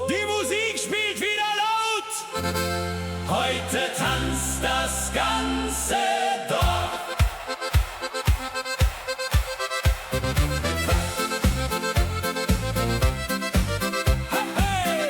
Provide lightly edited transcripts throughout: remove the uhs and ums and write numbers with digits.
Die Musik spielt wieder laut. Heute tanzt das ganze Dorf. Hey!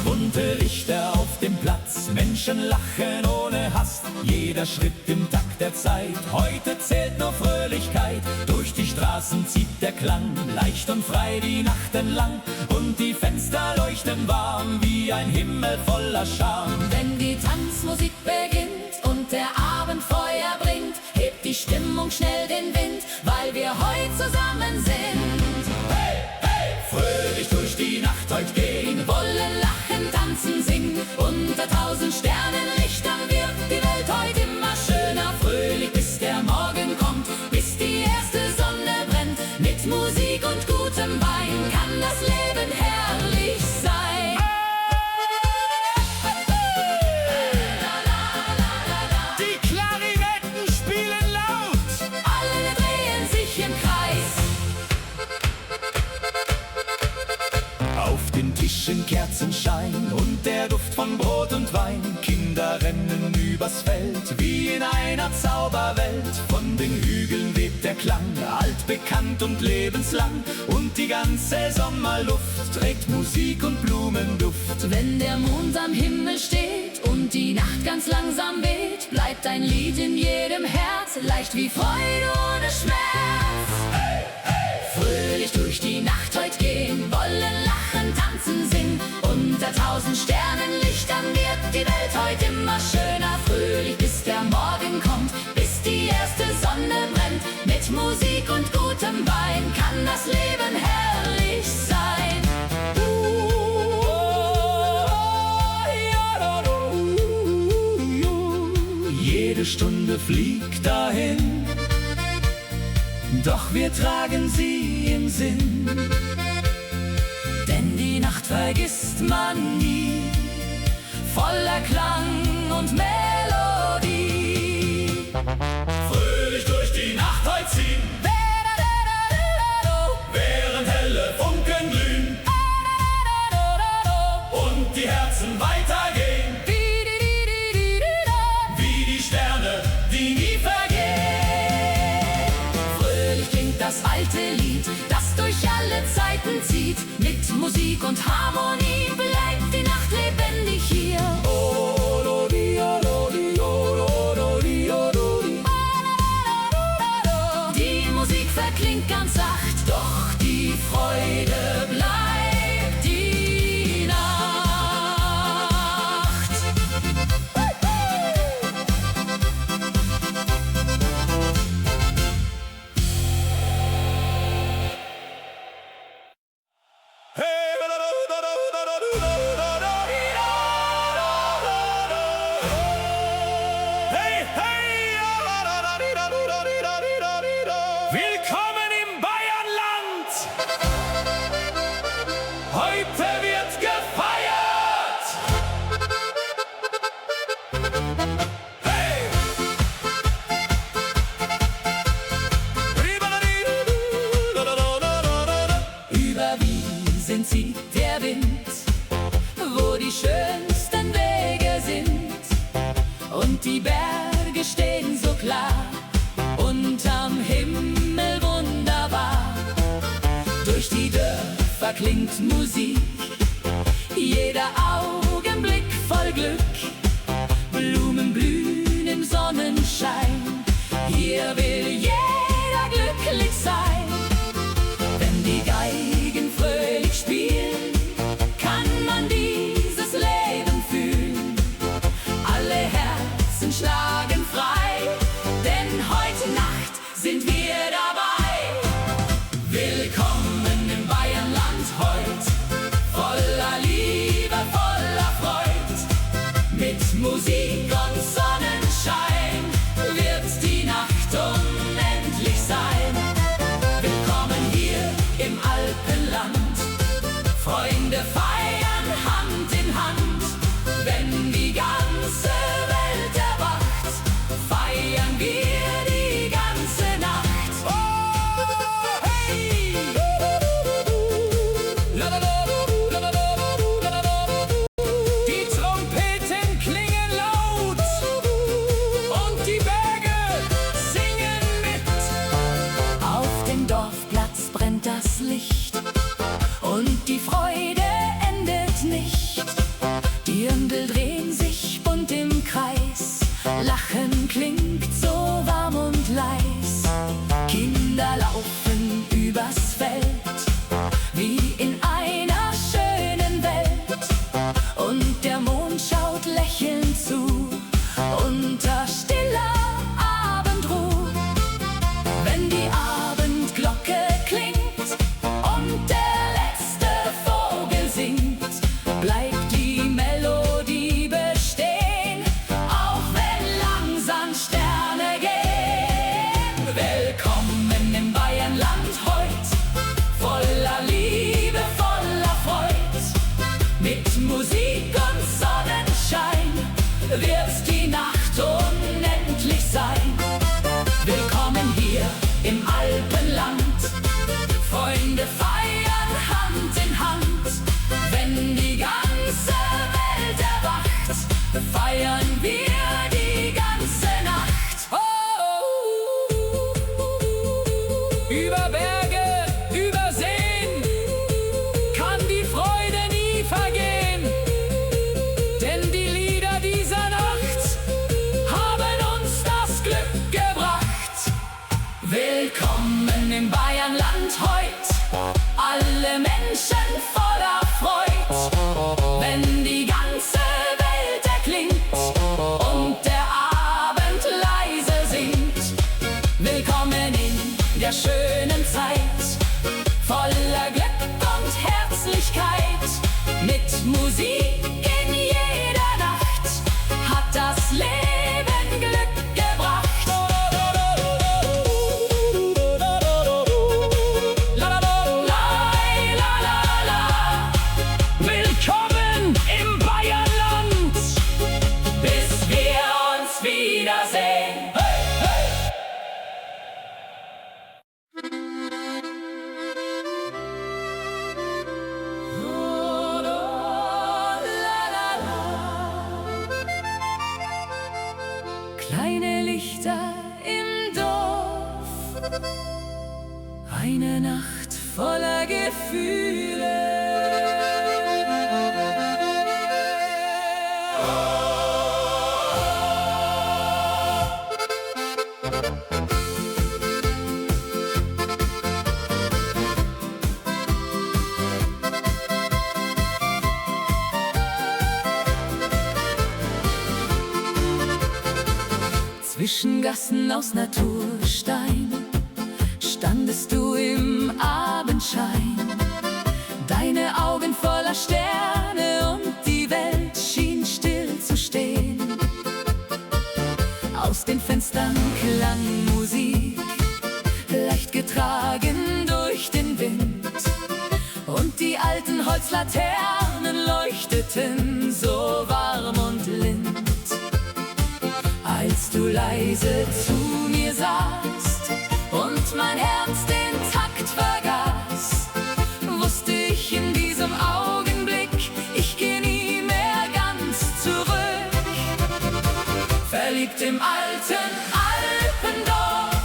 Bunte Lichter auf dem Platz, Menschen lachen ohne Hast. Jeder Schritt im Takt der Zeit, heute zählt nur Fröhlichkeit. Durch die Straßen zieht der Klang, leicht und frei die Nacht entlang. Und die Fenster leuchten warm, wie ein Himmel voller Charme. Wenn die Tanzmusik beginnt und der Abend Feuer bringt, hebt die Stimmung schnell den Wind, weil wir heute zusammen sind. Hey, hey! Fröhlich durch die Nacht heute gehen, Wollen lachen, tanzen, singen, unter 1000 Sternenlichtern wird die Welt heute immer schöner. Fröhlich bis der Morgen kommt, bis die erste Sonne brennt. Mit Musik und gutem Wein kann das Leben herrlich sein. die Klarinetten spielen laut. Alle drehen sich im Kreis. Auf den Tischen Kerzenschein und der Duft von Brot und Wein. Kinder rennen übers Feld wie in einer Zauberwelt. Von den Hügeln weht der Klang, altbekannt und lebenslang. Und die ganze Sommerluft trägt Musik und Blumenduft. Wenn der Mond am Himmel steht und die Nacht ganz langsam weht, bleibt ein Lied in jedem Herz, leicht wie Freude ohne Schmerz. Hey, hey! Fröhlich durch die Nacht heut gehen, wollen lachen, tanzen, singen. Unter 1000 Sternenlichtern wird die Welt heut immer schöner. Fröhlich bis der Morgen kommt, bis die erste Sonne brennt. Mit Musik und gutem Wein kann das Leben herrlich sein. Jede Stunde fliegt dahin, doch wir tragen sie im Sinn. Denn die Nacht vergisst man nie, voller Klang und Melodie. Fröhlich durch die Nacht heut ziehen, während helle Funken glühen und die Herzen weitergehen, wie die Sterne, die nie vergehen. Fröhlich klingt das alte Lied, das durch alle Zeiten zieht. Mit Musik und Harmonie bleibt die Nacht lebendig hier. Die Musik verklingt ganz sacht, doch die Freude bleibt die Nacht. Hey, hey! Willkommen im Bayernland! Heute wird gefeiert! Hey! Über Wiesen zieht der Wind, wo die schönsten Wege sind. Und die Berge stehen so klar, unterm Himmel wunderbar. Durch die Dörfer klingt Musik, jeder Augenblick voll Glück. Blumen blühen im Sonnenschein, hier will jeder glücklich sein. Wenn die Geigen fröhlich spielen, kann man dieses Leben fühlen. Alle Herzen schlagen frei, denn heute Nacht sind wir dabei. Willkommen im Bayernland heut, voller Liebe, voller Freud. Mit Musik und Sonnenschein wird die Nacht unendlich sein. Willkommen hier im Alpenland, Freunde feiern Hand in Hand. Mit Musik und Sonnenschein wird's die Nacht unendlich sein. Willkommen hier im Alpenland, Freunde feiern Hand in Hand. Wenn die ganze Welt erwacht, feiern wir die ganze Nacht. Über Berge, über Seen kann die Freude nie vergehen, denn die Lieder dieser Nacht haben uns das Glück gebracht. Willkommen im Bayernland heut, alle Menschen voller Freud, wenn die ganze Welt erklingt und der Abend leise singt. Willkommen in der schönen Zeit, voller Glück und Herzlichkeit. Mit Musik in jeder Nacht hat das Leben Glück gebracht. Willkommen im Bayernland, bis wir uns wiedersehen. Hey, hey. Kleine Lichter im Dorf, eine Nacht voller Gefühle. Zwischen Gassen aus Naturstein standest du im Abendschein, deine Augen voller Sterne und die Welt schien still zu stehen. Aus den Fenstern klang Musik, leicht getragen durch den Wind, und die alten Holzlaternen leuchteten so warm und lind. Als du leise zu mir sahst und mein Herz den Takt vergaß, wusste ich in diesem Augenblick, ich geh nie mehr ganz zurück. Verliebt im alten Alpendorf,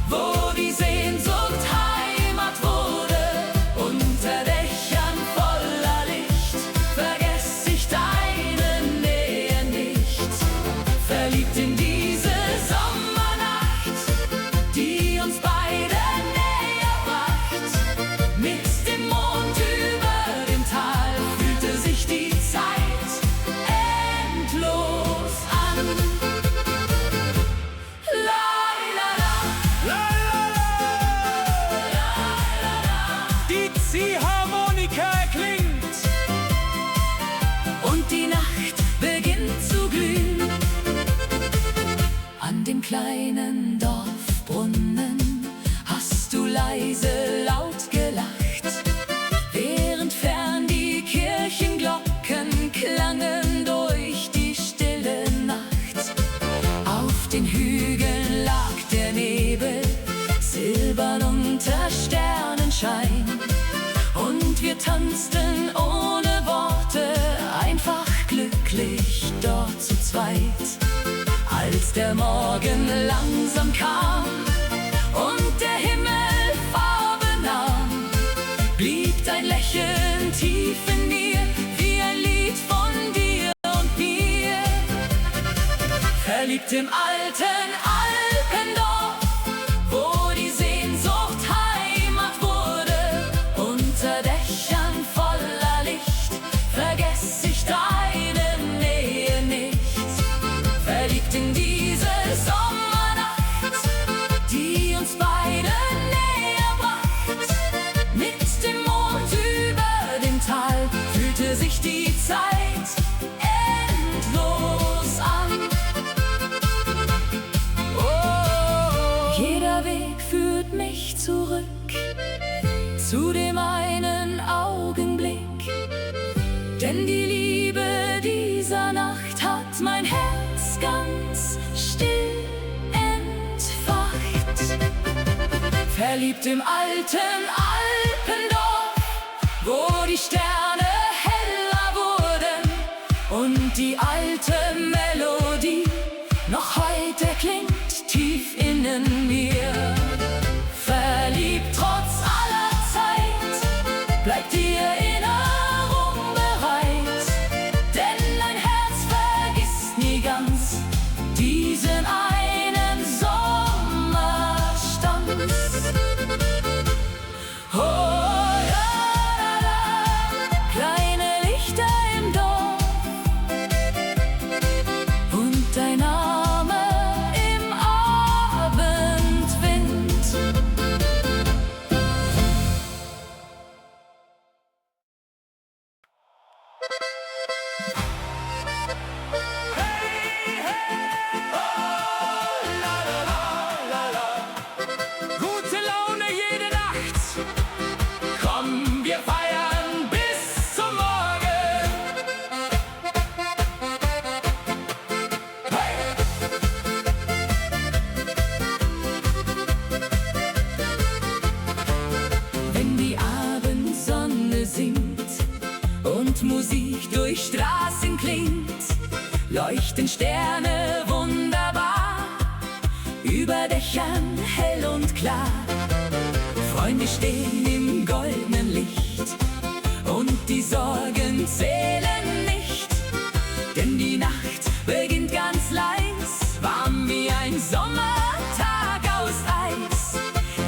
wo die Sehnsucht Heimat wurde, unter Dächern voller Licht, vergess ich deine Nähe nicht. Verliebt in diese Sommernacht, die uns beide näher bracht. Mit dem Mond über dem Tal fühlte sich die Zeit endlos an. La, la, la. La, la, la. Die Ziehharmonika erklingt Und die Nacht beginnt zu glühen. An dem kleinen Dorfbrunnen hast du leise laut gelacht, während fern die Kirchenglocken klangen durch die stille Nacht. Auf den Hügeln lag der Nebel, silbern unter Sternenschein, und wir tanzten ohne Worte, einfach glücklich dort zu zweit. Als der Morgen langsam kam und der Himmel Farbe nahm, blieb dein Lächeln tief in mir, wie ein Lied von dir und mir. Verliebt im alten Alpendorf, wo die Sehnsucht Heimat wurde, unter Dächern voller Licht, vergess ich deine Nähe nicht. Verliebt in diese Sommernacht, die uns beide näher bracht. Mit dem Mond über dem Tal fühlte sich die Zeit endlos an. Denn die Liebe dieser Nacht hat mein Herz ganz still entfacht. Verliebt im alten Alpendorf, wo die Sterne heller wurden und die alte Melodie noch heute klingt tief innen mir. Verliebt trotz aller Zeit, bleibt die Erinnerung bereit, denn ein Herz vergisst nie ganz diesen einen Sommerstanz. Oh, la, la, la, kleine Lichter im Dorf und dein Name im Abendwind. Gute Laune jede Nacht. Komm, wir feiern bis zum Morgen. Hey! Wenn die Abendsonne singt und Musik durch Straßen klingt, leuchten Sterne wunderbar, über Dächern hell und klar. Freunde stehen im goldenen Licht und die Sorgen zählen nicht, denn die Nacht beginnt ganz leis, warm wie ein Sommertag aus Eis.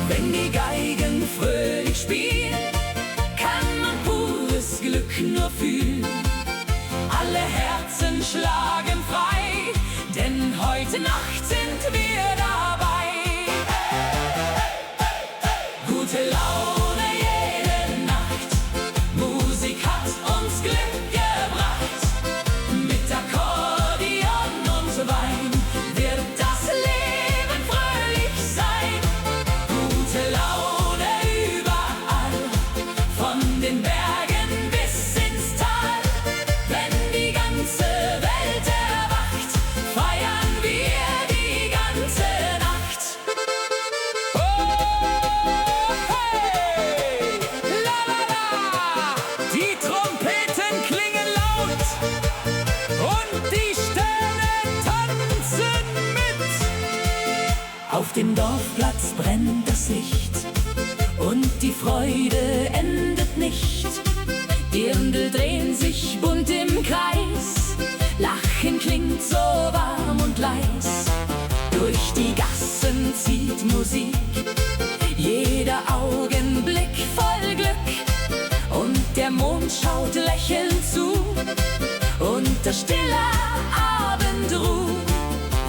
Wenn die Geigen fröhlich spielen, kann man pures Glück nur fühlen. Alle Herzen schlagen frei, denn heute Nacht sind wir dabei. Gute Laune jede Nacht, Musik hat uns Glück gebracht. Mit Akkordeon und Wein wird das Leben fröhlich sein. Gute Laune überall, von den Bergen bis ins Tal. Wenn die ganze Welt erwacht, feiern wir die ganze Nacht. Oh, hey! La, la, la! Die Trompeten klingen laut und die Sterne tanzen mit. Auf dem Dorfplatz brennt das Licht und die Freude endet nicht. Dirndl drehen sich bunt im Kreis, Lachen klingt so warm und leis. Durch die Gassen zieht Musik, jeder Augenblick voll Glück und der Mond schaut lächelnd zu unter stiller Abendruh.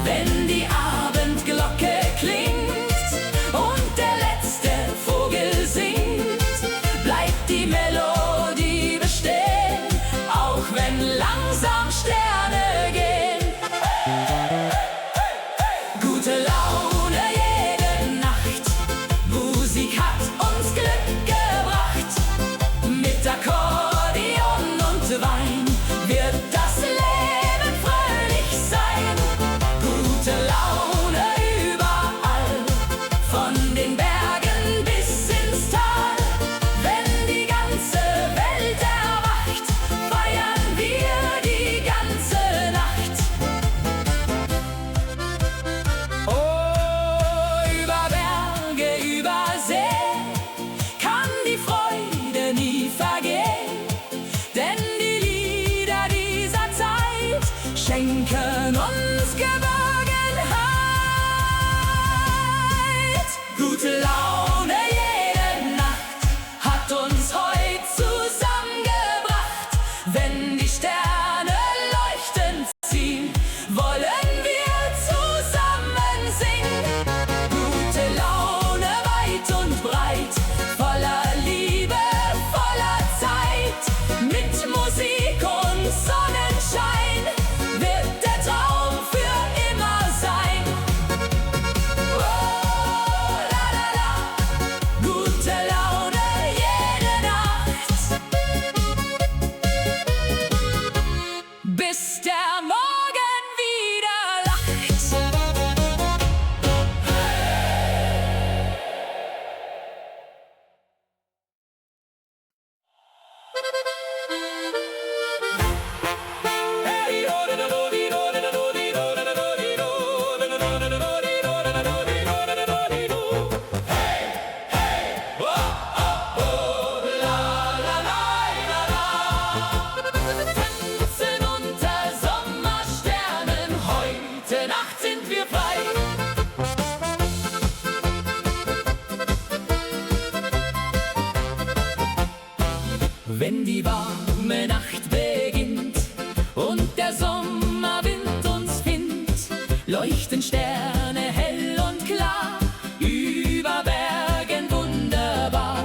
Wenn die Abendglocke klingt und der letzte Vogel singt, bleibt die Melodie bestehen, auch wenn langsam Sterne gehen. Gute Laune jede Nacht, Musik hat uns Glück gebracht. Mit Akkordeon und Wein wird das Leben fröhlich sein. Gute Laune überall, von den Bergen bis ins Tal. Wenn die ganze Welt erwacht, feiern wir die ganze warme Nacht beginnt und der Sommerwind uns findet, leuchten Sterne hell und klar, über Bergen wunderbar.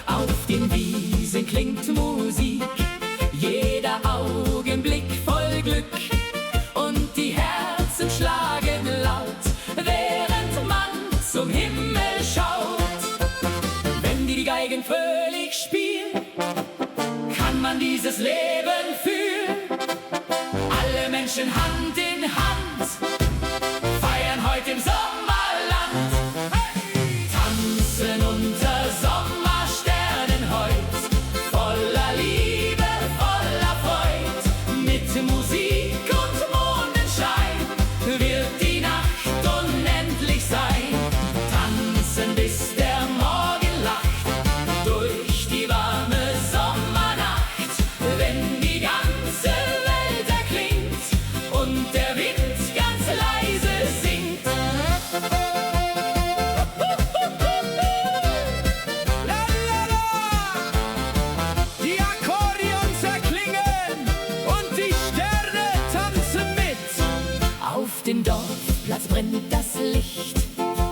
Auf den Wiesen klingt Musik, jeder Augenblick voll Glück, und die Herzen schlagen laut, während man zum Himmel schaut. Wenn die Geigen fröhlich spielen, kann man dieses Leben fühlen. Alle Menschen Hand in Hand feiern heute im Sommerland. Tanzen unter Sommersternen heut, voller Liebe, voller Freud. Mit Musik und Mondenschein wird die Nacht unendlich sein. Tanzen bis der Morgen lacht, durch die warme Sommernacht. Wenn die ganze Welt erklingt und der Wind ganz leise singt. Die Akkordeons erklingen und die Sterne tanzen mit. Auf dem Dorfplatz brennt das Licht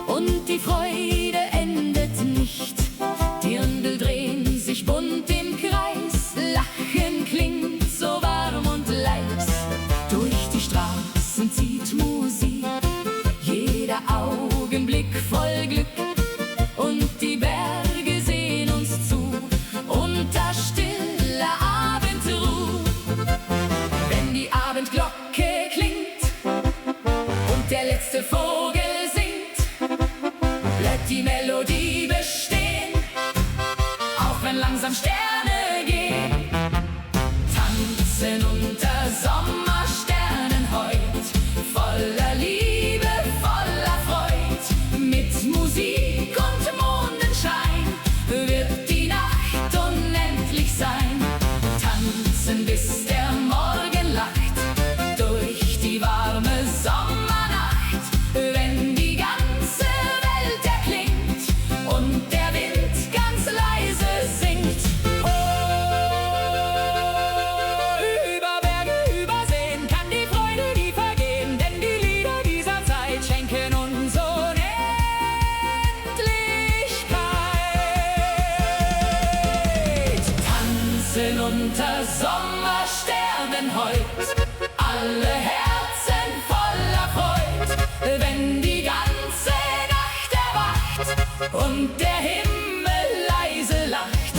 und die Freude endet nicht. Dirndl drehen sich bunt im Kreis, Lachen klingt so warm und leis. Durch die Straßen zieht Musik, jeder Augenblick voll Glück, und die Berge sehen uns zu unter stiller Abendruh. Wenn die Abendglocke klingt und der letzte Vogel singt, bleibt die Melodie bestehen, auch wenn langsam Sterne gehen. Tanzen unter Sommersternen heut, voller Liebe, voller Freud. Mit Musik und Mondenschein wird die Nacht unendlich sein. Tanzen bis der Morgen lacht, durch die warme Sommernacht. Wenn die ganze Welt erklingt und der Wind ganz leise singt. Oh, über Berge, über Seen kann die Freude nie vergehen, denn die Lieder dieser Zeit schenken uns Unendlichkeit. Tanzen unter Sommersternen heut, alle Herzen voller Freud. Wenn die ganze Nacht erwacht und der Himmel leise lacht,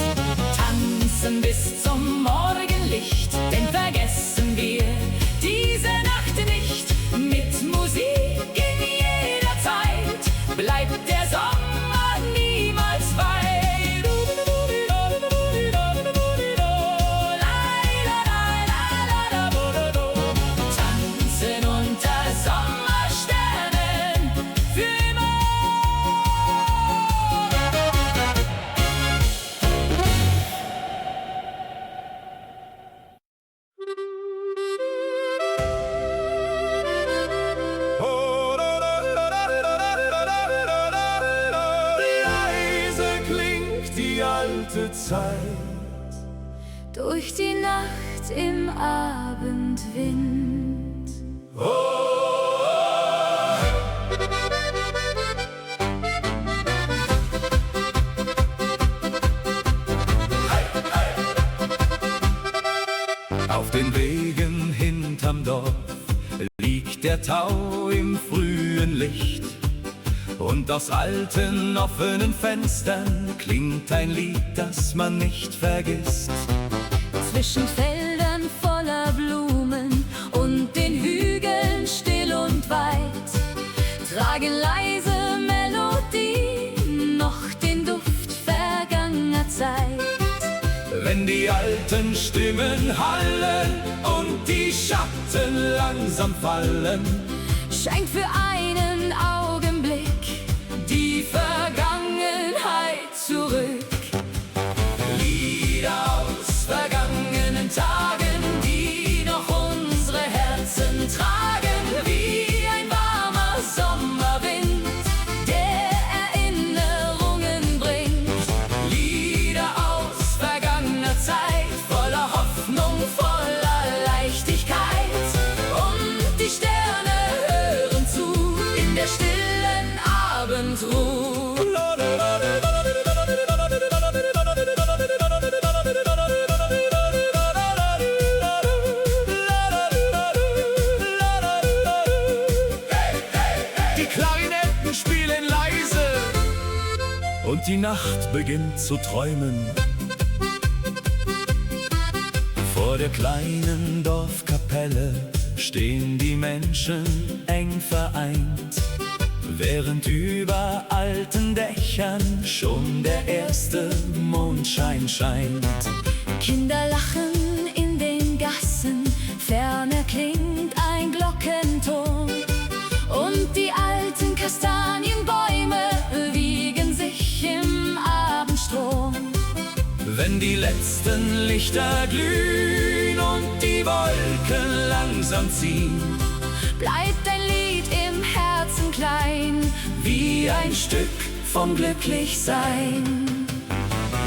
tanzen bis zum Morgenlicht, denn vergessen wir diese Nacht nicht. Mit Musik in jeder Zeit bleibt der Sommer niemals frei. Tanzen unter Sommersternen für immer. Leise klingt die alte Zeit. Durch die Nacht im Abendwind. Auf den Wegen hinterm Dorf liegt der Tau im frühen Licht, und aus alten offenen Fenstern klingt ein Lied, das man nicht vergisst. Zwischen Feldern voller Blumen und den Hügeln still und weit tragen leise Melodien noch den Duft vergangener Zeit. Wenn die alten Stimmen hallen und die Schatten langsam fallen, scheint für einen Augenblick die Vergangenheit zurück. Lieder aus vergangenen Tagen, die noch unsere Herzen tragen, wie ein warmer Sommerwind, der Erinnerungen bringt. Lieder aus vergangener Zeit, voller Hoffnung und die Nacht beginnt zu träumen. Vor der kleinen Dorfkapelle stehen die Menschen eng vereint, während über alten Dächern schon der erste Mondschein scheint. Kinder lachen in den Gassen, ferne klingt ein Glockenton und die alten Kastanienbäume wiegen sich im Abendstrom. Wenn die letzten Lichter glühen und die Wolken langsam ziehen, bleibt ein Lied im Herzen klein, wie ein Stück vom Glücklichsein.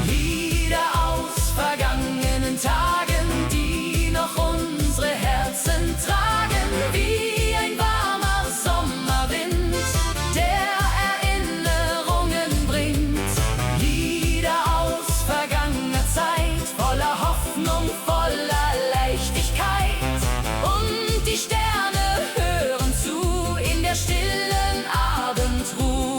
Lieder aus vergangenen Tagen, die noch unsere Herzen tragen, wie ein warmer Sommerwind, der Erinnerungen bringt. Lieder aus vergangener Zeit, voller Hoffnung, voller Leichtigkeit. Und die Sterne hören zu in der stillen Abendruhe.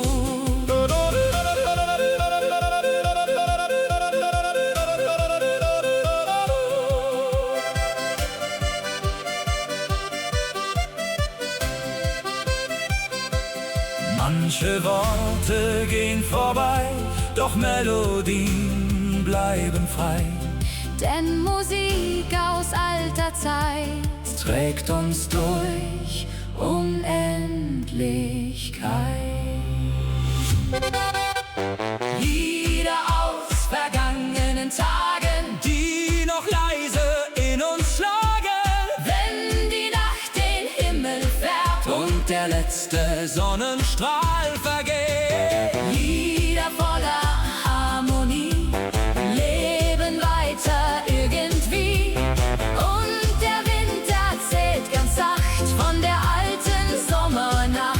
Manche Worte gehen vorbei, doch Melodien bleiben frei. Denn Musik aus alter Zeit Trägt uns durch Unendlichkeit. Lieder aus vergangenen Tagen, die noch leise in uns schlagen, wenn die Nacht den Himmel färbt und der letzte Sonnenstrahl vergeht. Lieder voller Harmonie leben weiter irgendwie. Und der Wind erzählt ganz sacht von der alten Sommernacht.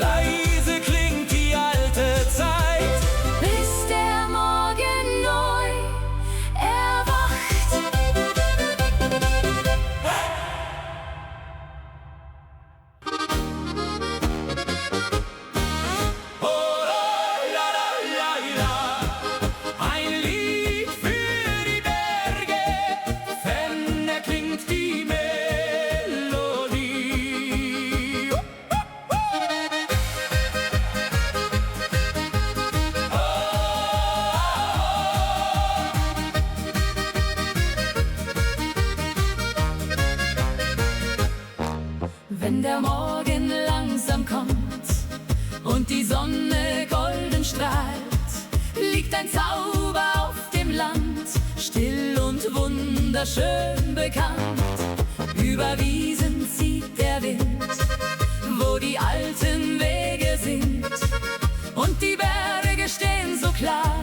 Leise klingt die alte Zeit, Bis der Morgen neu erwacht. ein Lied für die Berge, ferne klingt die Melodie. Wenn der Morgen langsam kommt und die Sonne golden strahlt, liegt ein Zauber auf dem Land, still und wunderschön bekannt. Über Wiesen zieht der Wind, wo die alten Wege sind, und die Berge stehen so klar,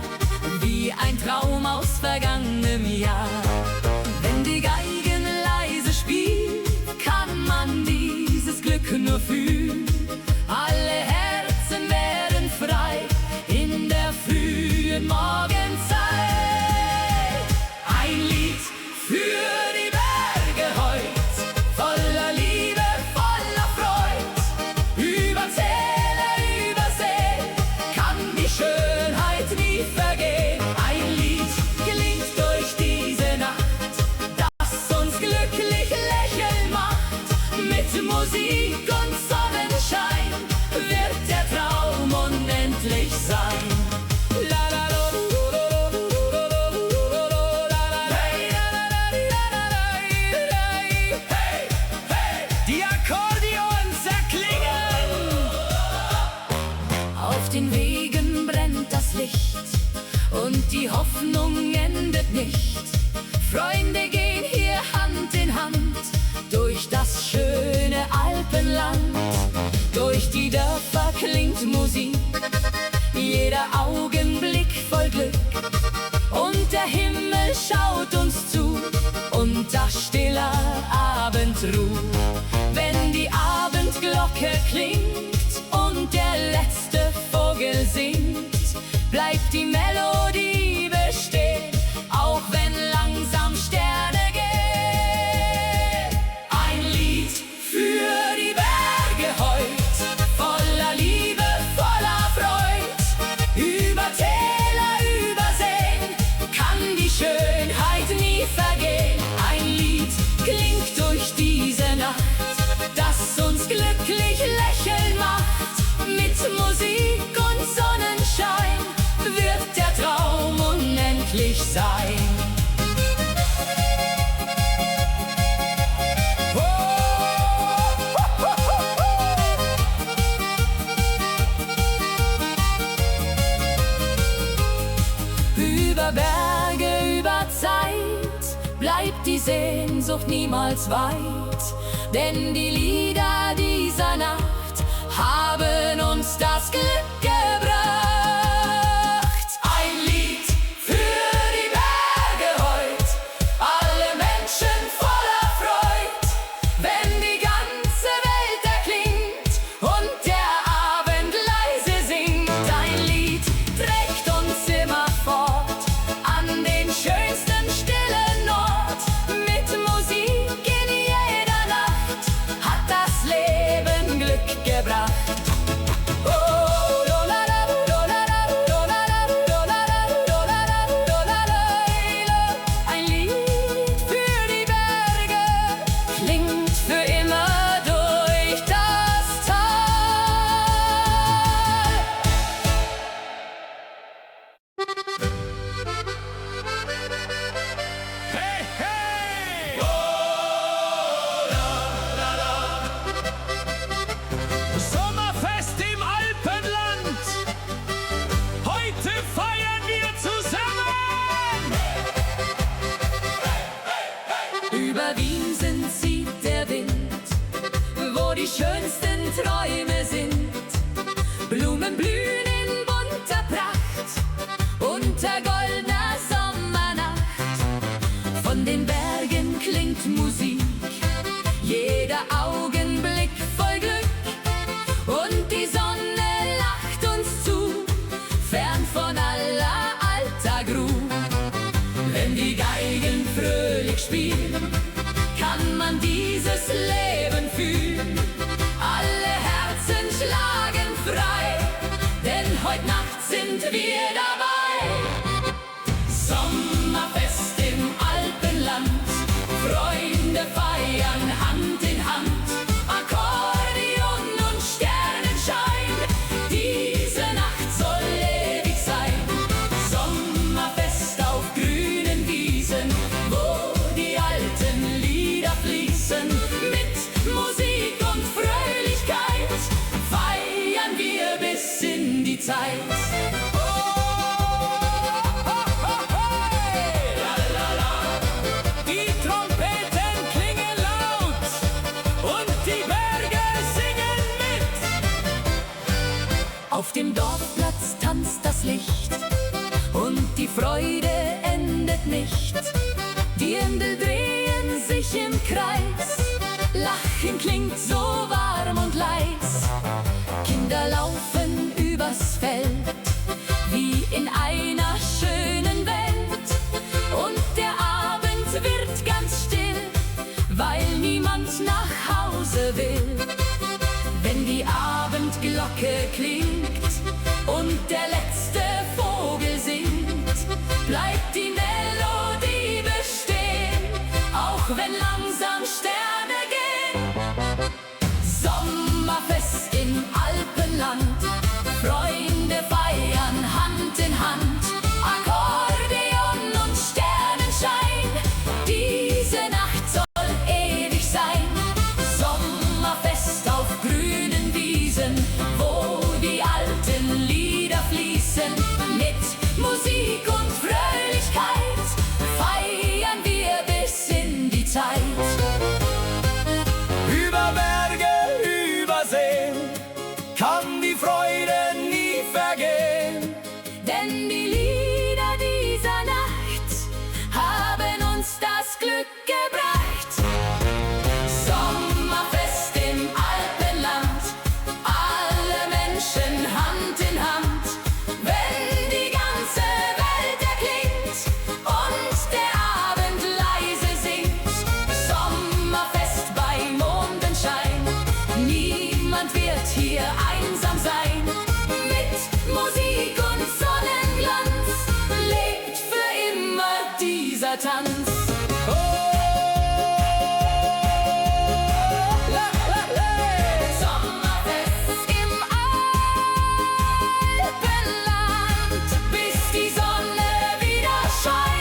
wie ein Traum aus vergangenem Jahr. Wenn die Geigen leise spielt, kann man dieses Glück nur fühlen. Alle Herzen werden frei in der frühen Morgenzeit. Ein Lied für die Berge heut, voller Liebe, voller Freud. Über Täler, über See kann die Schönheit nie vergehen. Ein Lied klingt durch diese Nacht, das uns glücklich lächeln macht. Mit Musik und Sonnenschein wird der Traum unendlich sein. La la la Hey, hey, die Akkordeons erklingen. Auf den Wegen brennt das Licht und die Hoffnung endet nicht. Freunde gehen hier Hand in Hand durch das schöne Alpenland. Durch die Dörfer klingt Musik, jeder Augenblick voll Glück. Und der Himmel schaut uns zu unter stiller Abendruh. Wenn die Abendglocke klingt und der letzte Vogel singt, bleibt die Melodie bestehen, auch wenn langsam Sterne gehen. Ein Lied für die Berge heut, sein. Über Berge, über Zeit bleibt die Sehnsucht niemals weit, denn die Lieder dieser Nacht haben uns das Glück gebracht. Ein Lied für die Berge heut, alle Menschen voller Freud, wenn die ganze Welt erklingt und der Abend leise singt. Ein Lied trägt uns immer fort an den schönsten stillen Ort. Mit Musik in jeder Nacht hat das Leben Glück gebracht. Ein Lied für die Berge klingt für immer durch das Tal. Hey, hey! Sommerfest im Alpenland. Heute feiern wir zusammen. Über Wiesen zieht der Wind, wo die schönsten Träume sind. Blumen blühen in bunter Pracht, unter goldener Sommernacht. Von den Bergen klingt Musik, jeder Augenblick voll Glück. Und die Sonne lacht uns zu, fern von aller Alltagruh. Wenn die Geigen fröhlich spielen, kann man dieses Leben fühlen. Alle Herzen schlagen frei, denn heute Nacht sind wir dabei. Sommerfest im Alpenland, Freunde feiern Hand in Hand. Akkordeon und Sternenschein, diese Nacht soll ewig sein. Sommerfest auf grünen Wiesen, wo die alten Lieder fließen. Mit Musik und Fröhlichkeit feiern wir bis in die Zeit. Die Trompeten klingen laut und die Berge singen mit. Auf dem Dorfplatz tanzt das Licht und die Freude endet nicht. Die Ende drehen sich im Kreis, Lachen klingt so warm und leis. Kinder laufen übers Feld, wie in einer schönen Welt. Und der Abend wird ganz still, weil niemand nach Hause will. Wenn die Abendglocke klingt und der letzte Vogel singt, bleibt die Melodie bestehen, auch wenn langsam Sterne gehen. Sommerfest im Alpenland, Freunde feiern Hand in Hand. Akkordeon und Sternenschein, diese Nacht soll ewig sein. Sommerfest auf grünen Wiesen, wo die alten Lieder fließen. Mit Musik und Fröhlichkeit feiern wir bis in die Zeit. Über Berge, über Seen kann die Freude nie vergehen. Denn die Lieder dieser Nacht haben uns das Glück gebracht. Sommerfest im Alpenland, alle Menschen Hand in Hand. Wenn die ganze Welt erklingt und der Abend leise singt. Sommerfest bei Mondenschein, niemand wird hier einsam sein. Mit Musik und Sonnenglanz lebt für immer dieser Tanz. Sommerfest im Alpenland, bis die Sonne wieder scheint.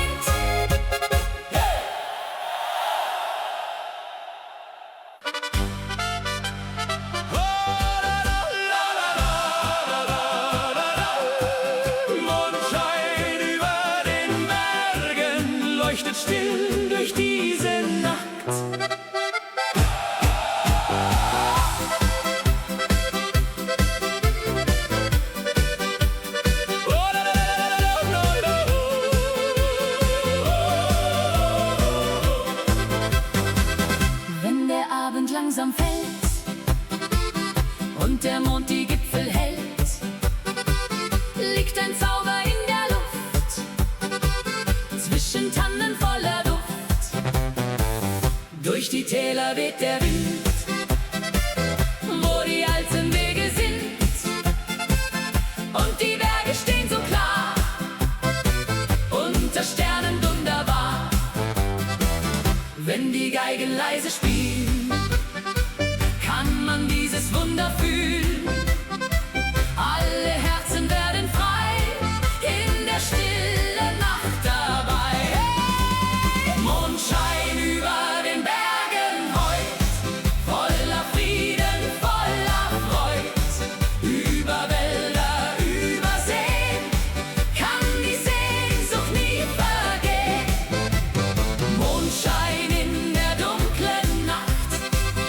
leuchtet still durch diese Nacht. Wenn der Abend langsam fällt und der Mond die Gipfel hält, liegt ein Zauber in der Luft, zwischen Tannen voller Duft. Durch die Täler weht der Wind, Wo die alten Wege sind und die Berge stehen so klar, unter Sternen wunderbar. wenn die Geigen leise spielen, Kann man dieses Wunder fühlen? Alle Herzen werden frei, in der stillen Nacht dabei. Hey! Mondschein über den Bergen heut, Voller Frieden, voller Freud, über Wälder, über Seen kann die Sehnsucht nie vergehen. Mondschein In der dunklen Nacht,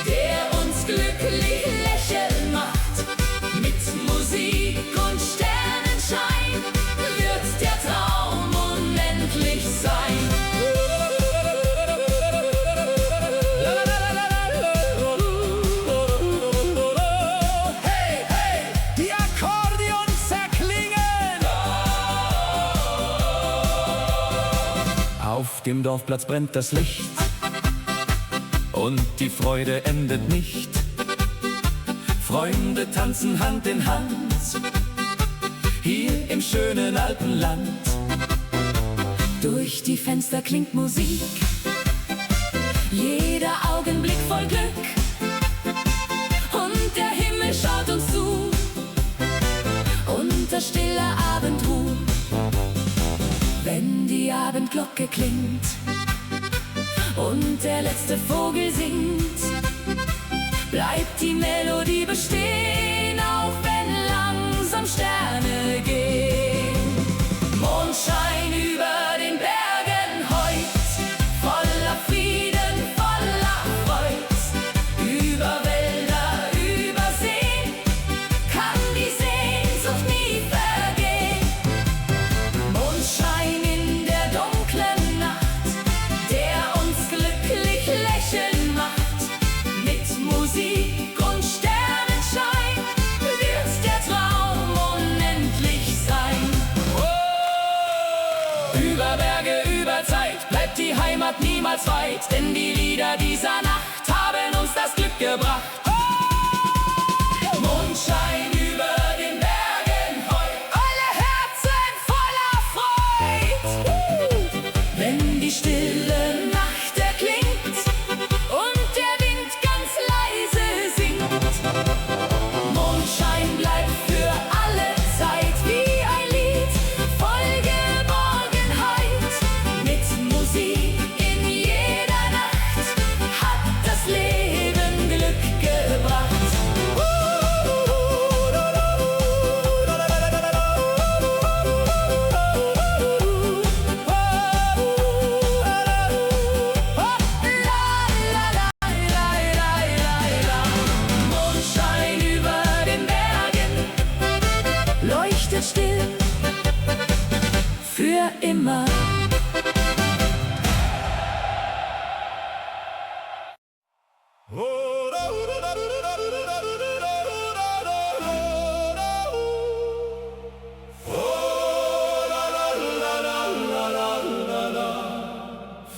der uns glücklich lächeln macht, mit Musik und Sternenschein wird der Traum unendlich sein. Hey, hey, die Akkordeons erklingen. Auf dem Dorfplatz brennt das Licht und die Freude endet nicht. Freunde tanzen Hand in Hand, hier im schönen Alpenland. Durch die Fenster klingt Musik, jeder Augenblick voll Glück, und der Himmel schaut uns zu, unter stiller Abendruh. Wenn die Abendglocke klingt und der letzte Vogel singt, bleibt die Melodie bestehen, auch wenn langsam Sterne gehen. Mondschein über den Bergen heut, voller Frieden, voller Freud, über Wälder, über Seen kann die Sehnsucht nie vergehen. Mondschein in der dunklen Nacht, der uns glücklich lächeln macht, mit Musik und Sternenschein wird der Traum unendlich sein. Über Berge, über Zeit bleibt die Heimat niemals weit, denn die Lieder dieser Nacht haben uns das Glück gebracht. Mondschein über den Bergen heut, Alle Herzen voller Freud, wenn die stille Nacht erklingt und der Wind ganz leise singt. Mondschein bleibt für alle Zeit wie ein Lied voll Geborgenheit. Mit Musik in jeder Nacht hat das Leben Glück gebracht. Mondschein über den Bergen, Leuchtet still für immer.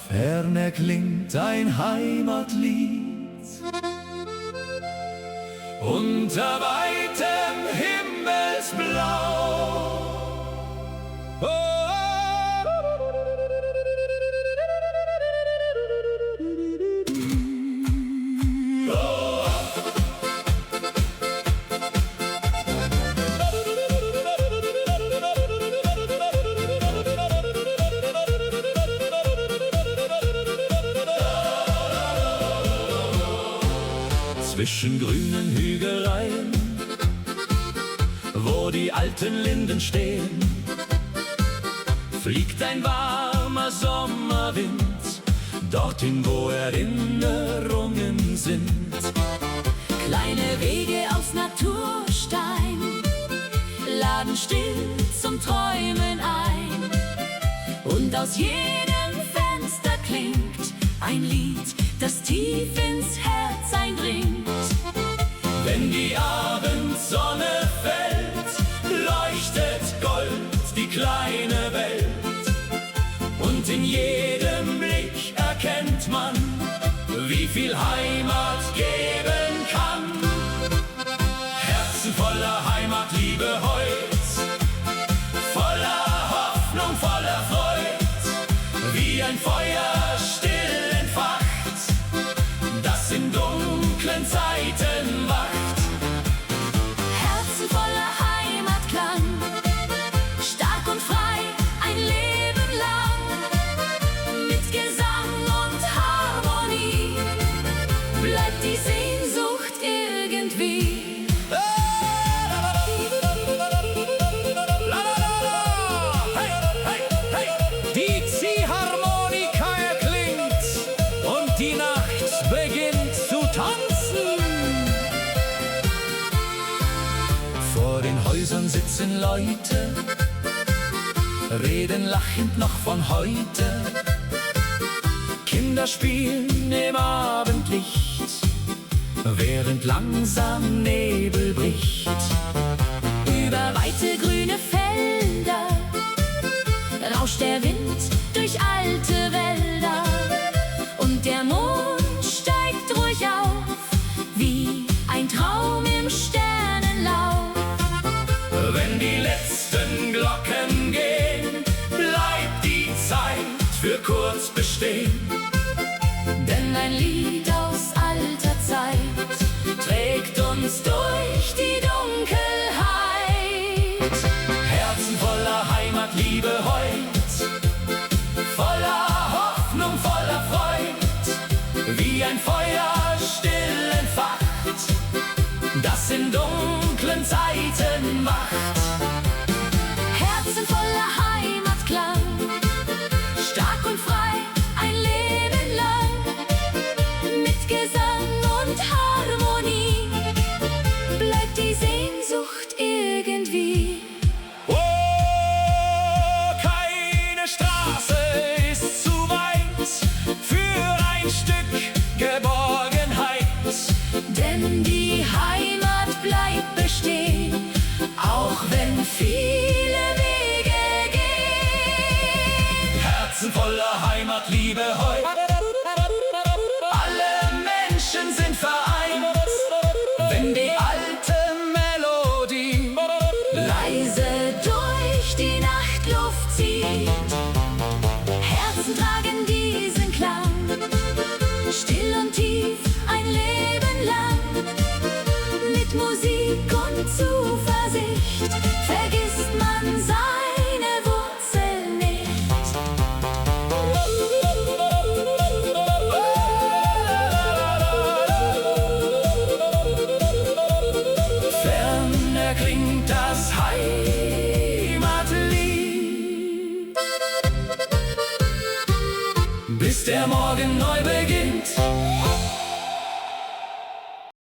fern erklingt ein Heimatlied unter weitem Himmelsblau. Zwischen grünen Hügeleien, wo die alten Linden stehen, fliegt ein warmer Sommerwind dorthin, wo Erinnerungen sind. Kleine Wege aus Naturstein laden still zum Träumen ein. Und aus jedem Fenster klingt ein Lied, das tief ins Herz eindringt. Wenn die Abendsonne fällt, leuchtet Gold die kleine Welt. Und in jedem Blick erkennt man, wie viel Heimat geben kann. Herzen voller Heimatliebe heut, voller Hoffnung, voller Freud, wie ein Feuer still entfacht, das in dunklen Zeiten wacht. Herzen voller Heimatklang, stark und frei ein Leben lang, mit Gesang und Harmonie bleibt die Sehnsucht irgendwie. Die Ziehharmonika erklingt und die Nacht beginnt zu tanzen. Vor den Häusern sitzen Leute, reden lachend noch von heute. Kinder spielen im Abendlicht, während langsam Nebel bricht. Über weite grüne Felder rauscht der Wind durch alte Wälder. Und der Mond steigt ruhig auf, wie ein Traum im Sternenlauf. Wenn die letzten Glocken gehen, bleibt die Zeit für kurz bestehen. Denn ein Lied aus alter Zeit trägt uns durch die Dunkelheit. Herzen voller Heimatliebe heut, voller Hoffnung, voller Freud, wie ein Feuer still entfacht, das in dunklen Zeiten wacht. Herzen voller Heimatklang, stark und frei ein Leben lang, mit Gesang und Harmonie bleibt die Sehnsucht irgendwie. Oh, keine Straße ist zu weit für ein Stück Geborgenheit. Denn die Heimat bleibt bestehen, auch wenn viele Wege gehen. Herzen voller Heimatliebe heut, alle Menschen sind vereint, wenn die alte Melodie Leise durch die Nachtluft zieht. Herzen tragen diesen Klang, still und tief ein Leben lang. Mit Musik und Zuversicht vergisst man seine Wurzeln nicht. fern erklingt das Heimatlied, bis der Morgen neu beginnt.